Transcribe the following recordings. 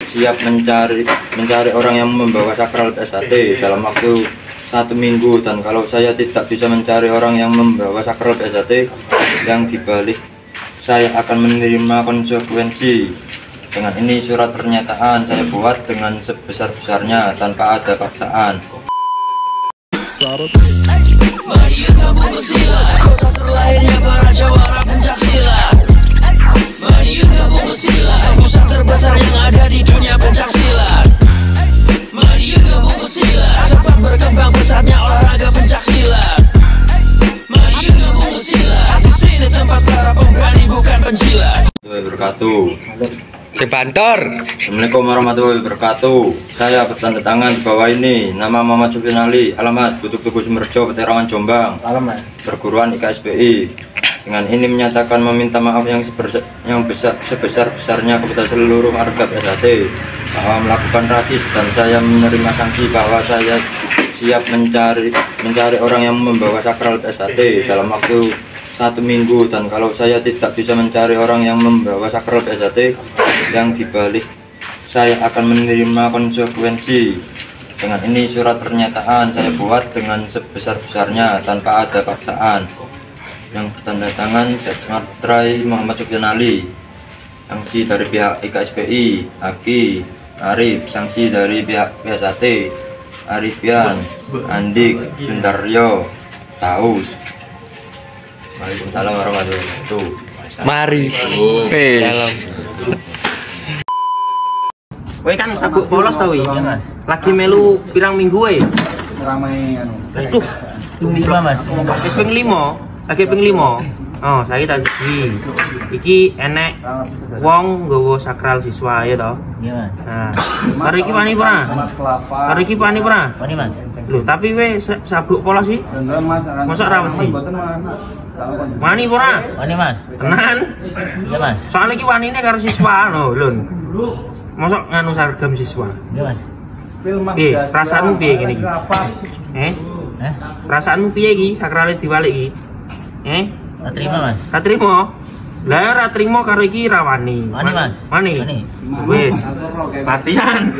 siap mencari orang yang membawa sakral PSHT dalam waktu 1 minggu, dan kalau saya tidak bisa mencari orang yang membawa sakral PSHT, yang dibalik saya akan menerima konsekuensi. Dengan ini surat pernyataan saya buat dengan sebesar-besarnya tanpa ada paksaan. Mari gabung bersilat, kota terlahirnya para jawara pencaksilat. Mari gabung bersilat, pusat terbesar yang ada di dunia pencaksilat. Mari gabung bersilat, cepat berkembang pesatnya olahraga pencaksilat. Mari gabung bersilat, di sini tempat para pemberani bukan penjilat. Wabarakatuh. Sebantor. Assalamualaikum warahmatullahi wabarakatuh. Saya bertanda tangan di bawah ini. Nama Muhammad Sufyan Ali, alamat Butuk Tugu Sumerjo, Peterangan Jombang, alamat perguruan IKSPI. Dengan ini menyatakan meminta maaf yang sebesar-besarnya kepada seluruh warga PSHT bahwa melakukan rasis, dan saya menerima sanksi bahwa saya siap mencari orang yang membawa sakral PSHT dalam waktu 1 minggu, dan kalau saya tidak bisa mencari orang yang membawa sakral PSHT, yang dibalik saya akan menerima konsekuensi. Dengan ini surat pernyataan saya buat dengan sebesar-besarnya tanpa ada paksaan. Yang bertanda tangan Sesmatrai Muhammad Sufyan Ali. Sanksi dari pihak IKSPI Aki Arif, sanksi dari pihak PSHT Arifian Andik Sundaryo Taus. Waalaikumsalam warahmatullahi wabarakatuh. Mari. Salam. Kowe kan sabuk polos tau iki. Lagi melu pirang minggu wae. Ramai anu. Aduh, ping 5 Mas. Wis ping 5, lagi ping 5. Oh, saya tadi. Iki enek wong nggawa sakral siswa ya toh? Iya, Mas. Nah, karo iki wani ora? Karo iki wani ora? Wani, Mas. Lho, tapi we sabuk polos sih. Mosok ra wedi. Wani ora? Wani, Mas. Tenan. Iya, Mas. Soalnya iki wanine karo siswa no, lho. Mosok nganu seragam siswa. Iya, Mas. Perasaanmu piye ngene iki? Perasaanmu piye iki sakrale diwalik iki? Tak terima, Mas. Tak trimo. Lah ora trimo karo iki ra wani. Wani, Mas. Wani. Wis. Latihan.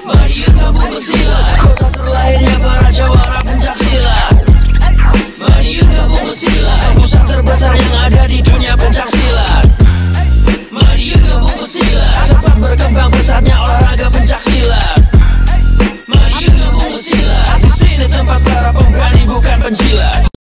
Mari gabung bersilat, kota terlahirnya para jawara pencaksilat. Mari gabung bersilat,